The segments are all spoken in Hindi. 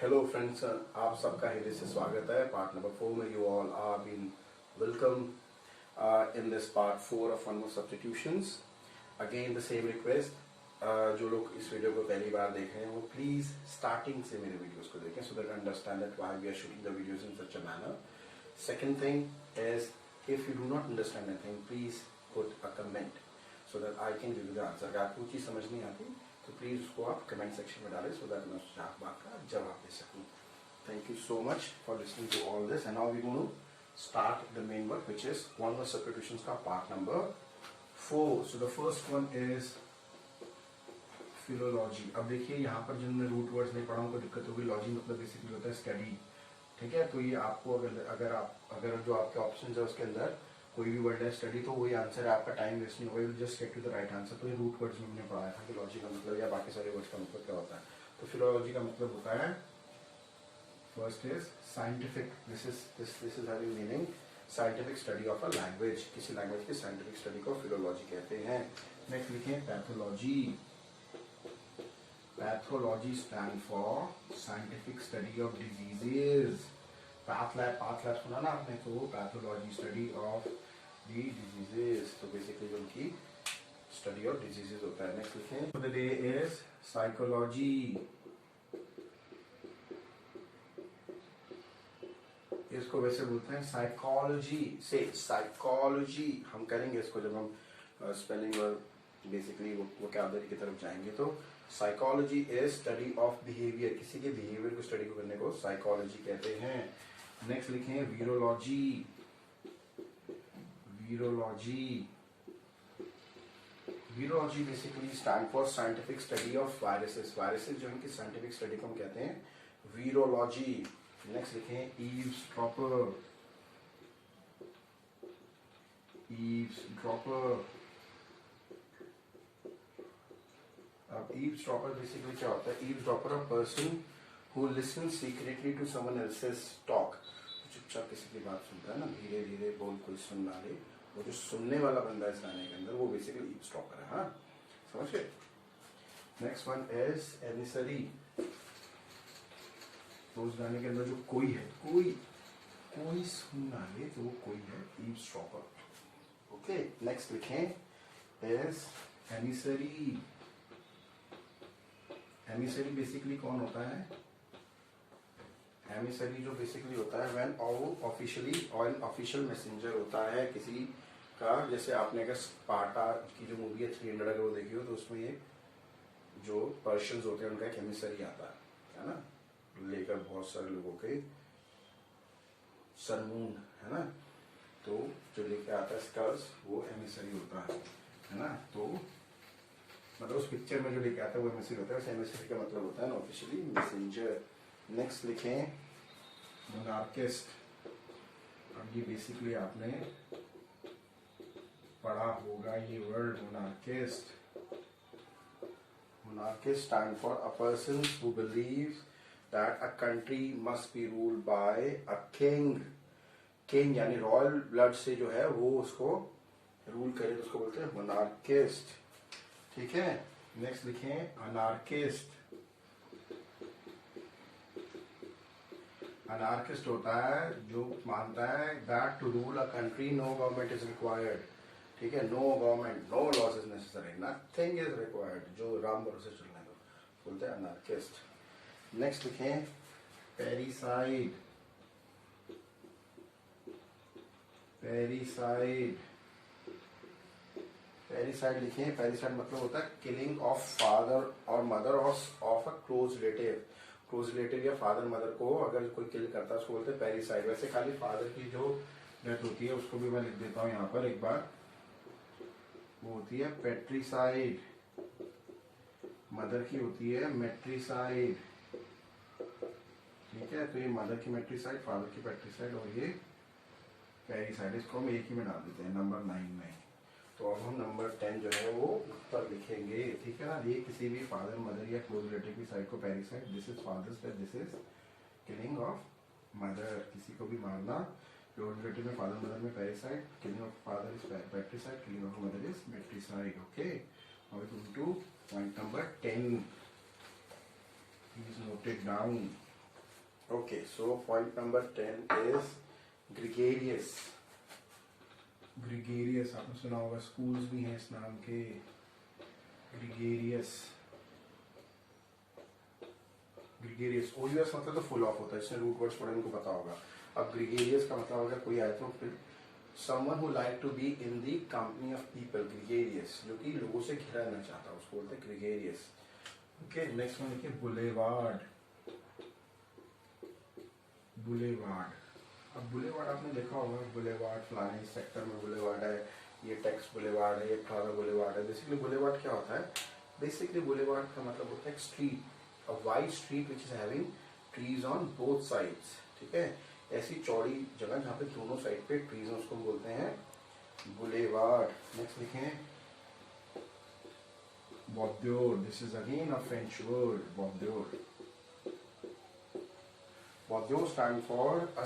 हेलो फ्रेंड्स, आप सबका हृदय से स्वागत है पार्ट नंबर 4 में। You all are been welcome in this part 4 of one more substitutions. Again the same request, जो लोग इस वीडियो को पहली बार देख रहे हैं वो प्लीज स्टार्टिंग से मेरे वीडियोस को देखें so that understand that why we are shooting the videos in such a manner. Second thing is, if you do not understand anything please put a comment so that I can give you the answer. अगर आपको चीज समझ नहीं आती तो प्लीज उसको आप कमेंट सेक्शन में डालें सो दैट मैं उस बात का जवाब दे सकूं। Thank you so much for listening to all this, and now we're going to start the main work, which is one word substitutions का part number 4. So the first one is philology. अब देखिए यहाँ पर जिनने रूट वर्ड्स नहीं पढ़ा उनको दिक्कत होगी। लॉजी मतलब बेसिकली होता है स्टडी, ठीक है। तो ये आपको अगर जो आपके ऑप्शन है उसके अंदर कोई भी वर्ड है स्टडी तो वही आंसर है, आपका टाइम वेस्ट नहीं होगा, you just get to the right answer. तो ये रूट वर्ड्स में हमने पढ़ाया था कि लॉजी का मतलब या बाकी सारे वर्ड्स का मतलब क्या होता है। तो फिलोलॉजी का मतलब होता है, first is scientific, this is having meaning scientific study of a language. किसी लैंग्वेज की साइंटिफिक स्टडी को फिलोलॉजी कहते हैं। नेक्स्ट लिखें pathology. Pathology stand for scientific study of diseases. Path lab सुना ना आपने, तो pathology study of the diseases, तो बेसिकली जो उनकी स्टडी ऑफ डिजीजेज होता है। नेक्स्ट लिखें for the day is psychology. इसको वैसे बोलते हैं साइकोलॉजी से साइकोलॉजी हम करेंगे इसको जब हम स्पेलिंग और बेसिकली वोकैबुलरी की तरफ जाएंगे। तो psychology is study of behaviour, किसी के बिहेवियर को स्टडी को करने को साइकोलॉजी कहते हैं। नेक्स्ट लिखें virology. Virology basically stand for scientific study of viruses. Viruses जो इनकी साइंटिफिक स्टडी को हम कहते हैं वीरोलॉजी। नेक्स्ट लिखें ईव्सड्रॉपर। अब ईव्सड्रॉपर बेसिकली क्या होता है? Eavesdropper a person who listens secretly to someone else's talk. चुपचाप किसी की बात सुनता है ना, धीरे धीरे बोल, कोई सुन ना ले, वो जो सुनने वाला बंदा है इस गाने के अंदर वो बेसिकली ईव्सड्रॉपर है। हाँ, समझ गए। Next one is emissary. तो उस गाने के अंदर जो कोई है, कोई सुन ना ले तो वो कोई है ईव्सड्रॉपर। ओके, नेक्स्ट लिखें इज एमिसरी। एमिसरी बेसिकली कौन होता है? एमिसरी जो बेसिकली होता है व्हेन ऑफिशियल मैसेंजर होता है किसी का। जैसे आपने अगर स्पार्टा की जो मूवी है 300 अगर वो देखी हो तो उसमें ये जो पर्शियंस होते हैं उनका एक एमिसरी आता है ना, लेकर बहुत सारे लोगों के सरमून, है ना, तो जो लेकर आता है स्कल्स वो एमिसरी होता है ना। तो मतलब उस पिक्चर में जो लेके आता है वो एमिसरी होता है। वैसे एमिसरी का मतलब होता है ना ऑफिशियली मैसेंजर। नेक्स्ट लिखें मोनार्किस्ट। अब ये बेसिकली आपने पढ़ा होगा ये word monarchist. Monarchist stand for a person who believes that a country must be ruled by a king. King यानी रॉयल ब्लड से जो है वो उसको रूल करे तो उसको बोलते हैं मोनार्किस्ट, ठीक है। नेक्स्ट लिखें अनार्किस्ट। अनार्किस्ट होता है जो मानता है that to rule a country no government is required, ठीक है। No government, no laws is necessary, nothing is required, जो राम भरोसे चलने दो, बोलते हैं अनार्किस्ट। नेक्स्ट लिखें पेरिसाइड। पेरिसाइड लिखें। पेरिसाइड मतलब होता है किलिंग ऑफ फादर और mother of a close relative या फादर मदर को अगर कोई किल करता है उसको बोलते हैं पेरिसाइड। वैसे खाली फादर की जो डेथ होती है उसको भी मैं लिख देता हूँ यहाँ पर एक बार, वो होती है पेट्रिसाइड। मदर की होती है मेट्रिसाइड, ठीक है। तो ये मदर की मेट्रिसाइड, फादर की पेट्रिसाइड और ये पेरिसाइड। इसको हम एक ही में डाल देते हैं नंबर 9 में। तो अब हम नंबर 10 जो है वो ऊपर लिखेंगे, ठीक है ना। ये किसी भी फादर मदर या क्लोज रिलेटिव की साइड को parricide, this is father's death, this is killing of mother, किसी को भी मारना। क्लोज रिलेटिव में फादर मदर में parricide, killing of father is patricide, killing of mother is matricide. Okay, now we come to point number 10. Please note it down. Okay, so point number 10 is gregarious. Gregarious आपने सुना होगा, स्कूल्स भी हैं इस नाम के, gregarious. ग्रीगेरियस, ओयूएस मतलब तो फुल ऑफ होता है, इसमें रूट वर्ड्स पढ़ने को पता होगा। अब ग्रीगेरियस का मतलब अगर कोई आए तो फिर someone who like to be in the company of people, gregarious, जो कि लोगों से घिरा रहना चाहता है, उसको बोलते हैं ग्रीगेरियस। ओके, नेक्स्ट वन देखिए बुलेवार्ड। बुलेवार्ड, अब बुलेवार्ड आपने देखा होगा, बुलेवार्ड फलाने सेक्टर में बुलेवार्ड है, ये टेक्स बुलेवार्ड है, ये फलाना बुलेवार्ड है। बेसिकली बुलेवार्ड क्या होता है? बेसिकली बुलेवार्ड का मतलब होता है street, a wide street which is having trees on both sides, ठीक है, ऐसी चौड़ी जगह जहाँ पे दोनों साइड पे ट्रीज हैं, उसको बोलते हैं बुलेवार्ड। नेक्स्ट लिखें boudoir, this is again a French word, boudoir. Boudoir stand for a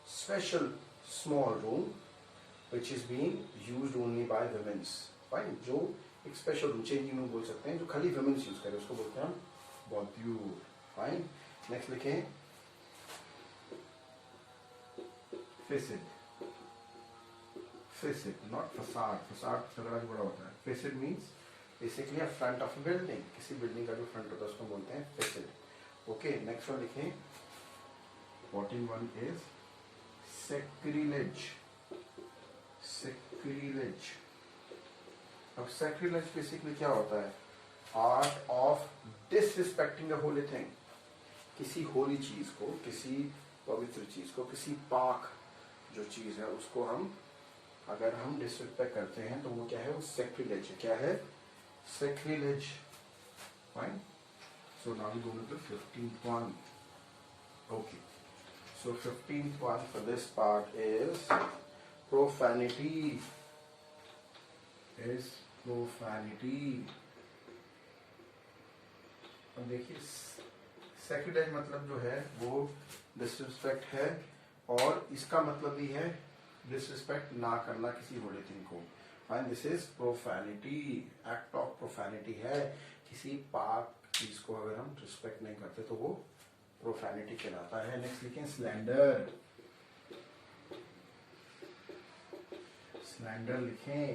special small room which is being used only by women's, fine, जो एक स्पेशल रूम, चेंजिंग रूम बोल सकते हैं, जो खाली women's यूज करें, उसको बोलते हैं हम बॉर्ड्योर, फाइन। नेक्स्ट लिखें facade, facade not facade, facade तगड़ा भी बड़ा होता है, facade means basically a front of a building, किसी बिल्डिंग का जो फ्रंट होता है उसको बोलते हैं facade। ओके, नेक्स्ट वन लिखें 14 is sacrilege, sacrilege। अब sacrilege बेसिकली क्या होता है? Art of disrespecting a Holi thing, किसी होली चीज को, किसी पवित्र चीज को, किसी पाक जो चीज है उसको हम अगर हम डिसरिस्पेक्ट करते हैं तो वो क्या है? वो सैक्रिलेज है। क्या है? Sacrilege, fine. So now we go to 15th one। Okay, so 15th one for this part is profanity, is profanity। अब देखिए सैक्रिलेज मतलब जो है वो डिसरिस्पेक्ट है, और इसका मतलब भी है डिसरिस्पेक्ट ना करना किसी होली थिंग को, fine. This is profanity, act of profanity है, किसी पाक चीज को अगर हम रिस्पेक्ट नहीं करते तो वो प्रोफैनिटी कहलाता है। नेक्स्ट लिखें स्लैंडर, स्लैंडर लिखें,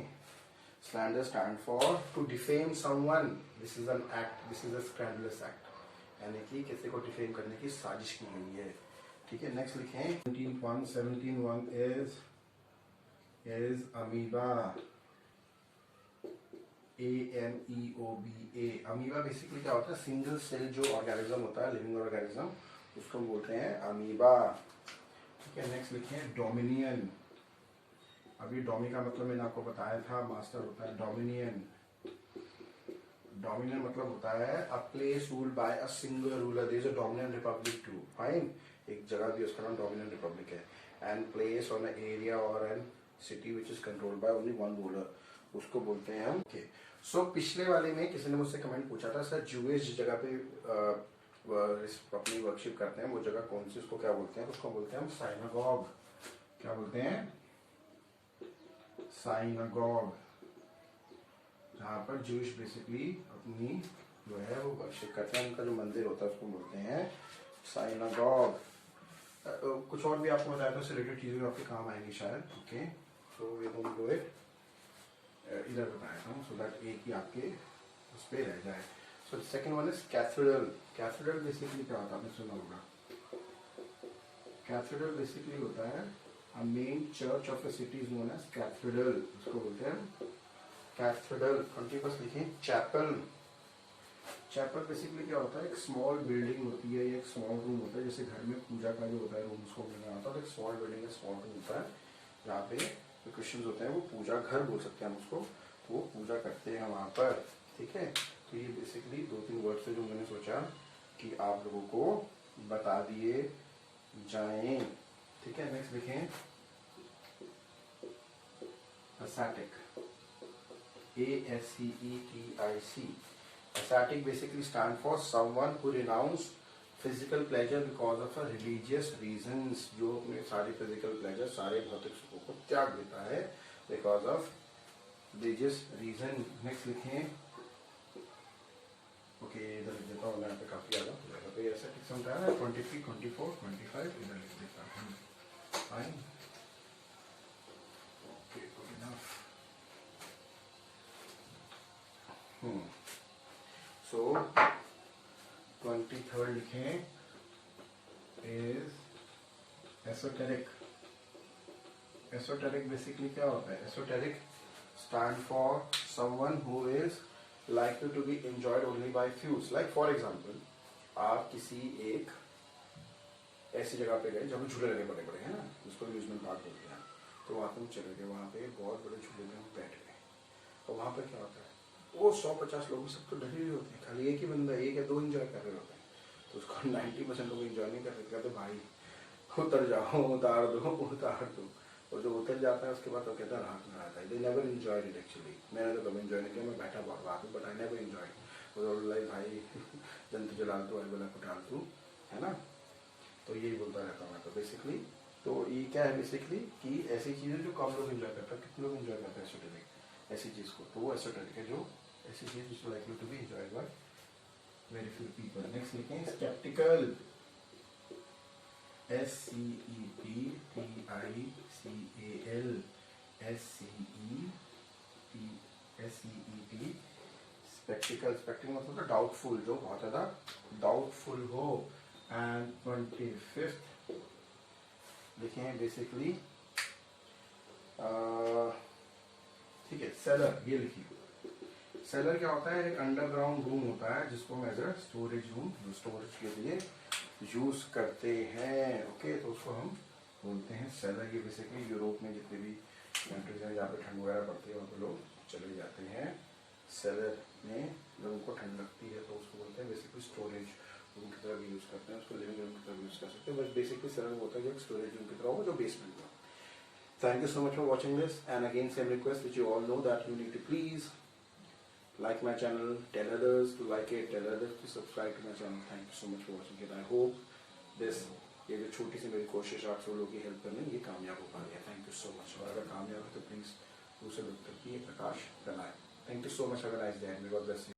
slander stand for to defame someone, this is an act, this is a scandalous act, यानी कि किसी को डिफेम करने की साजिश की गई है, ठीक है। नेक्स्ट लिखें 17 is amoeba, AMEOBA। Amoeba basically क्या होता है? सिंगल सेल जो ऑर्गेनिज्म होता है, लिविंग ऑर्गेनिज्म, उसको हम बोलते हैं अमीबा, ठीक है। नेक्स्ट लिखें डोमिनियन। अभी डोमी का मतलब मैंने आपको बताया था, मास्टर होता है डोमिनियन। डोमिनियन मतलब होता है a place ruled by a single ruler, there is a dominion republic too, fine. एक जगह भी उसका नाम डोमिनियन रिपब्लिक है। And place on an area और an city which is controlled by only one ruler, उसको बोलते हैं हम। ओके, सो पिछले वाले में किसी ने मुझसे कमेंट पूछा था, सर जूइश जिस जगह पे अपनी वर्शिप करते हैं वो जगह कौन सी, उसको क्या बोलते हैं? उसको बोलते हैं हम साइनागॉग। क्या बोलते हैं? साइनागॉग, जहाँ पर जूइश बेसिकली अपनी जो है वो वर्शिप करते हैं, उनका जो मंदिर होता है उसको बोलते हैं साइनागॉग। कुछ और भी आपको बताया था, उससे रिलेटेड चीजें आपके काम आएंगी शायद। Okay, so we going to do it, इधर बताया था सो दैट एक ही आपके उस पे रह जाए। So second one is cathedral. Cathedral basically क्या होता है? आपने सुना होगा, कैथेड्रल बेसिकली होता है a main church of a city is known as cathedral, उसको बोलते हैं कैथेड्रल। कंटिन्यूअस लिखें चैपल। चैपल बेसिकली क्या होता है? एक स्मॉल बिल्डिंग होती है, एक स्मॉल रूम होता है, जैसे घर में पूजा का जो होता है रूम उसको बोलना होता है, एक स्मॉल बिल्डिंग है, स्मॉल रूम होता है जहाँ पे जो क्रिश्चियंस होते हैं वो पूजा घर बोल सकते हैं हम उसको, तो वो पूजा करते हैं वहाँ पर, ठीक है। तो ये बेसिकली 2-3 वर्ड से जो मैंने सोचा कि आप लोगों को बता दिए जाएं, ठीक है। नेक्स्ट लिखें ascetic, ASCETIC। ascetic basically stand for someone who renounce physical pleasure because of a religious reasons, जो अपने सारे physical pleasure, सारे भौतिक सुखों को त्याग देता है because of religious reason। Next लिखें, ओके इधर लिख देता हूँ मैं, यहाँ पे काफी ज्यादा तो ये ascetic समझाया ना, 23, 24, 25 इधर लिख देता हूँ। Fine, okay, good enough. So 23rd लिखें इज एसोटेरिक। एसोटेरिक बेसिकली क्या होता है? Esoteric stand for someone who is likely to be enjoyed only by few. Like for example, आप किसी एक ऐसी जगह पे गए जहाँ पे झूले लगे बड़े बड़े हैं ना, जिसको अम्यूजमेंट पार्क बोलते हैं, तो वहाँ पे हम चले गए, वहाँ पे बहुत बड़े झूले में हम बैठ गए, और वहाँ पे क्या होता है, वो 150 लोग सब तो डरे हुए होते हैं, खाली एक ही बंदा, एक या दो इंजॉय कर रहे होते हैं, तो उसको 90% लोग इंजॉय नहीं कर रहे, कहते भाई उतर जाओ, उतार दो। और जो उतर जाता है उसके बाद तो कहता है राहत में आता है। They never enjoyed it actually. मैंने तो कभी एंजॉय नहीं किया, मैं बैठा वहाँ पे, but I never enjoyed. Like भाई जंतु जलाल तू, आई बोला को डाल तू, है ना, तो यही बोलता रहता हूँ मैं तो बेसिकली। तो ये क्या है बेसिकली कि ऐसी चीज़ें जो कम लोग एंजॉय करते हैं, कितने लोग एंजॉय करते हैं एसोटेरिक ऐसी चीज़ को, तो वो एसोटेरिक है जो ऐसी चीज़ is likely to be enjoyed by very few people. Next लिखें sceptical, SCEPTICAL, SCEPTICAL, sceptical. Sceptical मतलब डाउटफुल, जो बहुत ज़्यादा डाउटफुल हो। एंड 25th लिखें बेसिकली, ठीक है, सेलर। ये लिखिए, सेलर क्या होता है? एक अंडरग्राउंड रूम होता है जिसको हम as a storage room, storage के लिए यूज करते हैं। ओके, तो उसको हम बोलते हैं सेलर। ये बेसिकली यूरोप में जितने भी कंट्रीज हैं जहाँ पे ठंड वगैरह पड़ती है वहाँ पे लोग चले जाते हैं सेलर में। जब उनको ठंड लगती है तो उसको बोलते हैं बेसिकली स्टोरेज रूम की तरह भी यूज करते हैं, उसको लिविंग रूम की तरह यूज कर सकते हैं, बट बेसिकली सेलर होता है जो स्टोरेज रूम की तरह हो, जो बेसमेंट में। Thank you so much for watching this, and again same request which you all know that you need to please like my channel, tell others to like it, tell others to subscribe to my channel. Thank you so much for watching it. I hope this ये जो छोटी सी मेरी कोशिश आप सब लोगों की हेल्प करने ये कामयाब हो पा रही है। Thank you so much. और अगर कामयाब है तो प्लीज़ दूसरे लोग तक ये प्रकाश फैलाएं। Thank you so much. Have a nice day. May God bless you.